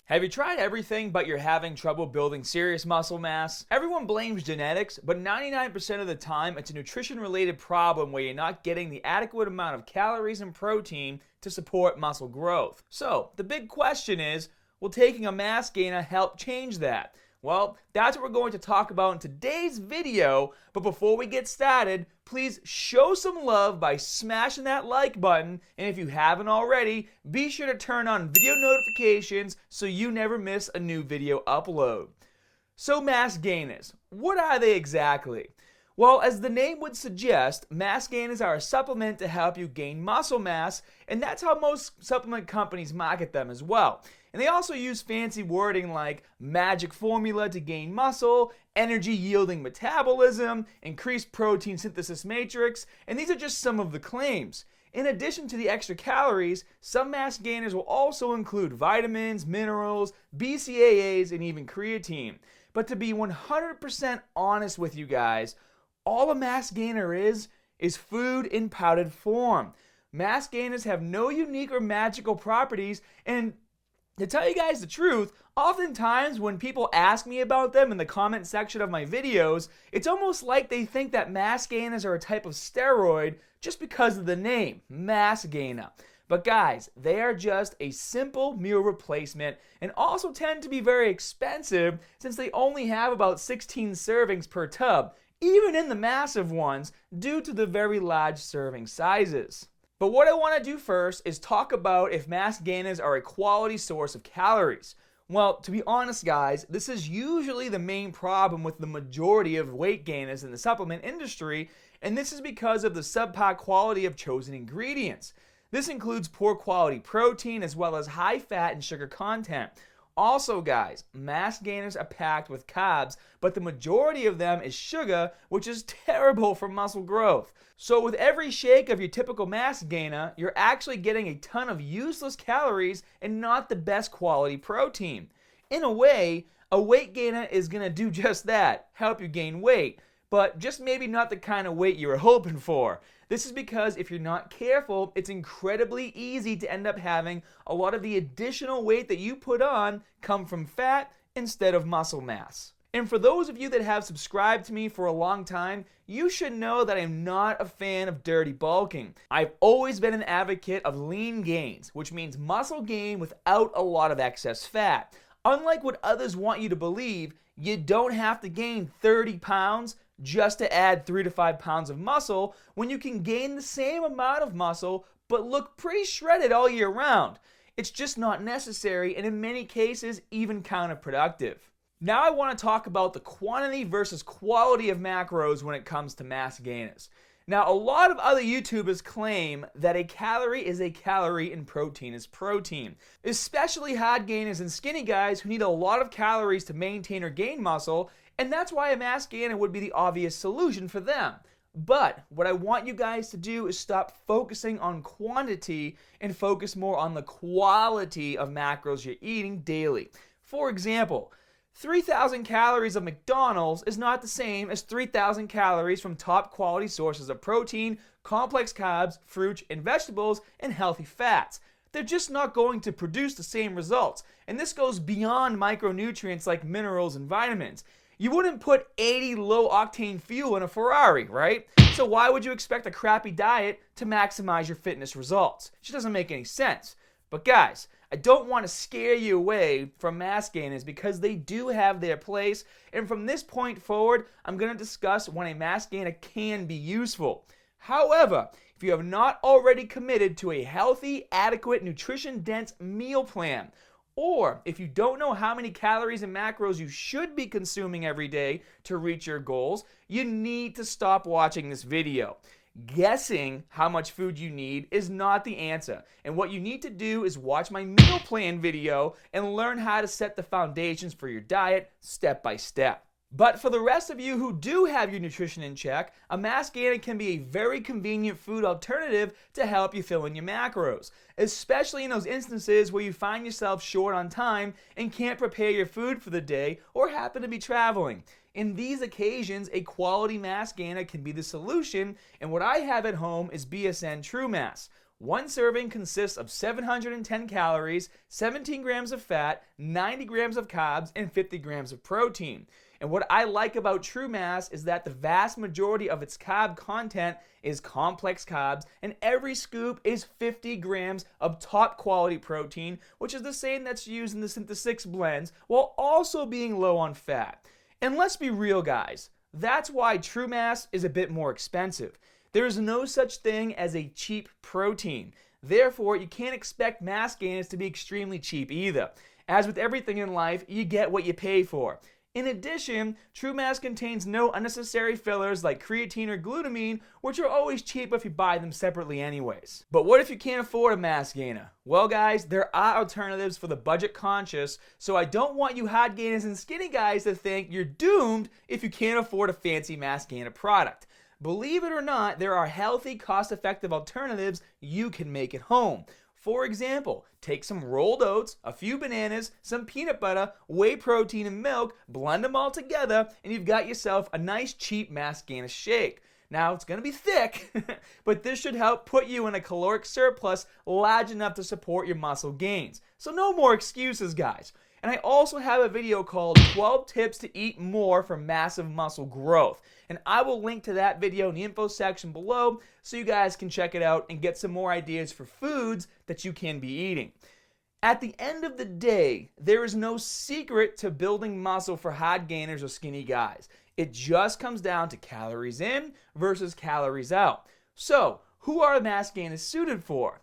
Have you tried everything but you're having trouble building serious muscle mass? Everyone blames genetics, but 99% of the time it's a nutrition-related problem where you're not getting the adequate amount of calories and protein to support muscle growth. So, the big question is, will taking a mass gainer help change that? Well, that's what we're going to talk about in today's video, but before we get started, please show some love by smashing that like button, and if you haven't already, be sure to turn on video notifications so you never miss a new video upload. So mass gainers, what are they exactly? Well, as the name would suggest, mass gainers are a supplement to help you gain muscle mass, and that's how most supplement companies market them as well. And they also use fancy wording like magic formula to gain muscle, energy yielding metabolism, increased protein synthesis matrix, and these are just some of the claims. In addition to the extra calories, some mass gainers will also include vitamins, minerals, BCAAs, and even creatine. But to be 100% honest with you guys, all a mass gainer is food in powdered form. Mass gainers have no unique or magical properties, and to tell you guys the truth, oftentimes when people ask me about them in the comment section of my videos, it's almost like they think that mass gainers are a type of steroid just because of the name, mass gainer. But guys, they are just a simple meal replacement and also tend to be very expensive since they only have about 16 servings per tub, even in the massive ones, due to the very large serving sizes. But what I want to do first is talk about if mass gainers are a quality source of calories. Well, to be honest guys, this is usually the main problem with the majority of weight gainers in the supplement industry, and this is because of the subpar quality of chosen ingredients. This includes poor quality protein as well as high fat and sugar content. Also guys, mass gainers are packed with carbs, but the majority of them is sugar, which is terrible for muscle growth. So with every shake of your typical mass gainer, you're actually getting a ton of useless calories and not the best quality protein. In a way, a weight gainer is going to do just that, help you gain weight, but just maybe not the kind of weight you were hoping for. This is because if you're not careful, it's incredibly easy to end up having a lot of the additional weight that you put on come from fat instead of muscle mass. And for those of you that have subscribed to me for a long time, you should know that I'm not a fan of dirty bulking. I've always been an advocate of lean gains, which means muscle gain without a lot of excess fat. Unlike what others want you to believe, you don't have to gain 30 pounds just to add 3 to 5 pounds of muscle when you can gain the same amount of muscle but look pretty shredded all year round. It's just not necessary and in many cases even counterproductive. Now I want to talk about the quantity versus quality of macros when it comes to mass gainers. Now a lot of other YouTubers claim that a calorie is a calorie and protein is protein, especially hard gainers and skinny guys who need a lot of calories to maintain or gain muscle, and that's why a mass gainer would be the obvious solution for them. But what I want you guys to do is stop focusing on quantity and focus more on the quality of macros you're eating daily. For example, 3,000 calories of McDonald's is not the same as 3,000 calories from top quality sources of protein, complex carbs, fruits and vegetables, and healthy fats. They're just not going to produce the same results. And this goes beyond micronutrients like minerals and vitamins. You wouldn't put 80 low-octane fuel in a Ferrari, right? So why would you expect a crappy diet to maximize your fitness results? It just doesn't make any sense. But guys, I don't want to scare you away from mass gainers because they do have their place, and from this point forward, I'm going to discuss when a mass gainer can be useful. However, if you have not already committed to a healthy, adequate, nutrition-dense meal plan, or if you don't know how many calories and macros you should be consuming every day to reach your goals, you need to stop watching this video. Guessing how much food you need is not the answer, and what you need to do is watch my meal plan video and learn how to set the foundations for your diet step by step. But for the rest of you who do have your nutrition in check, a mass gainer can be a very convenient food alternative to help you fill in your macros, especially in those instances where you find yourself short on time and can't prepare your food for the day or happen to be traveling. In these occasions, a quality mass gainer can be the solution, and what I have at home is BSN True Mass. One serving consists of 710 calories, 17 grams of fat, 90 grams of carbs, and 50 grams of protein. And what I like about True Mass is that the vast majority of its carb content is complex carbs, and every scoop is 50 grams of top quality protein, which is the same that's used in the Synth6 blends, while also being low on fat. And let's be real, guys, that's why True Mass is a bit more expensive. There is no such thing as a cheap protein. Therefore, you can't expect mass gainers to be extremely cheap either. As with everything in life, you get what you pay for. In addition, True Mass contains no unnecessary fillers like creatine or glutamine, which are always cheap if you buy them separately anyways. But what if you can't afford a mass gainer? Well guys, there are alternatives for the budget conscious, so I don't want you hard gainers and skinny guys to think you're doomed if you can't afford a fancy mass gainer product. Believe it or not, there are healthy, cost-effective alternatives you can make at home. For example, take some rolled oats, a few bananas, some peanut butter, whey protein, and milk, blend them all together, and you've got yourself a nice cheap mass gainer shake. Now, it's going to be thick, but this should help put you in a caloric surplus large enough to support your muscle gains. So no more excuses, guys. And I also have a video called 12 Tips to Eat More for Massive Muscle Growth. And I will link to that video in the info section below so you guys can check it out and get some more ideas for foods that you can be eating. At the end of the day, there is no secret to building muscle for hard gainers or skinny guys. It just comes down to calories in versus calories out. So, who are mass gainers suited for?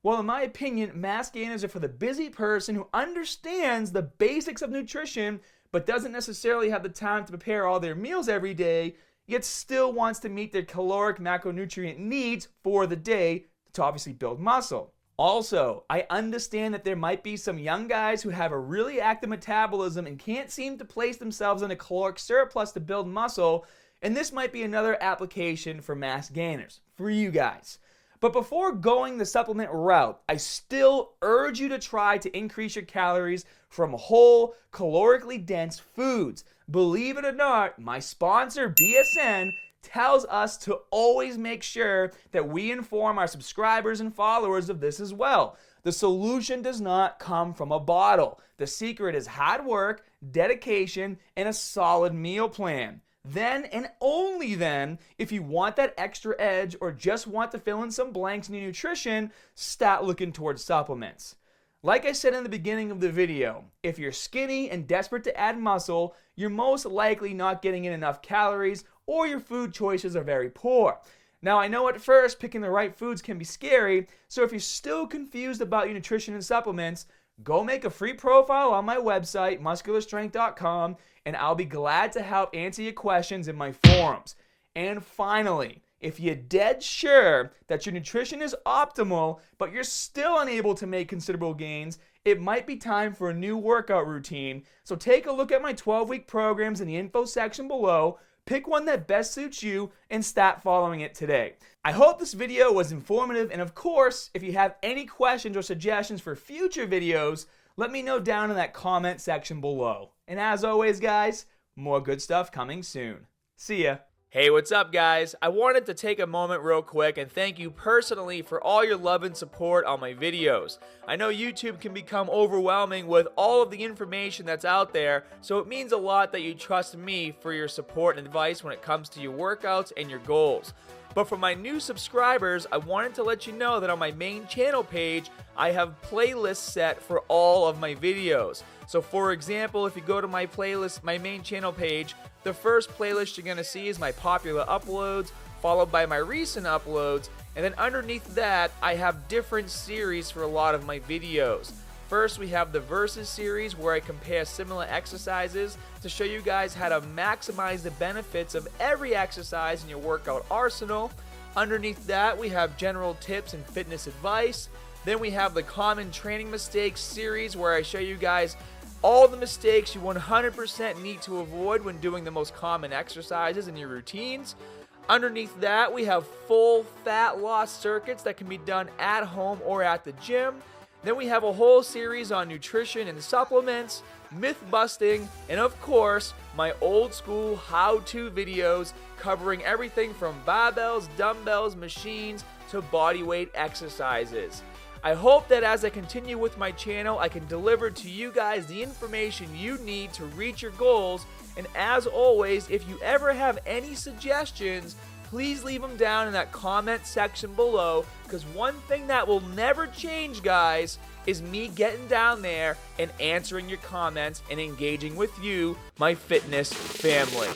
Well, in my opinion, mass gainers are for the busy person who understands the basics of nutrition but doesn't necessarily have the time to prepare all their meals every day, yet still wants to meet their caloric macronutrient needs for the day to obviously build muscle. Also, I understand that there might be some young guys who have a really active metabolism and can't seem to place themselves in a caloric surplus to build muscle, and this might be another application for mass gainers, for you guys. But before going the supplement route, I still urge you to try to increase your calories from whole, calorically dense foods. Believe it or not, my sponsor, BSN, tells us to always make sure that we inform our subscribers and followers of this as well. The solution does not come from a bottle. The secret is hard work, dedication, and a solid meal plan. Then and only then, if you want that extra edge or just want to fill in some blanks in your nutrition, start looking towards supplements. Like I said in the beginning of the video, if you're skinny and desperate to add muscle, you're most likely not getting in enough calories or your food choices are very poor. Now, I know at first picking the right foods can be scary, so if you're still confused about your nutrition and supplements, go make a free profile on my website, muscularstrength.com, and I'll be glad to help answer your questions in my forums. And finally, if you're dead sure that your nutrition is optimal, but you're still unable to make considerable gains, it might be time for a new workout routine. So take a look at my 12-week programs in the info section below, pick one that best suits you, and start following it today. I hope this video was informative, and of course, if you have any questions or suggestions for future videos, let me know down in that comment section below. And as always, guys, more good stuff coming soon. See ya. Hey, what's up, guys? I wanted to take a moment real quick and thank you personally for all your love and support on my videos. I know YouTube can become overwhelming with all of the information that's out there, so it means a lot that you trust me for your support and advice when it comes to your workouts and your goals. But for my new subscribers, I wanted to let you know that on my main channel page, I have playlists set for all of my videos. So for example, if you go to my playlist, my main channel page, the first playlist you're going to see is my popular uploads, followed by my recent uploads, and then underneath that, I have different series for a lot of my videos. First, we have the Versus series where I compare similar exercises to show you guys how to maximize the benefits of every exercise in your workout arsenal. Underneath that, we have general tips and fitness advice. Then we have the Common Training Mistakes series where I show you guys all the mistakes you 100% need to avoid when doing the most common exercises in your routines. Underneath that, we have full fat loss circuits that can be done at home or at the gym. Then we have a whole series on nutrition and supplements, myth busting, and of course, my old school how-to videos covering everything from barbells, dumbbells, machines, to bodyweight exercises. I hope that as I continue with my channel, I can deliver to you guys the information you need to reach your goals. And as always, if you ever have any suggestions, please leave them down in that comment section below, because one thing that will never change, guys, is me getting down there and answering your comments and engaging with you, my fitness family.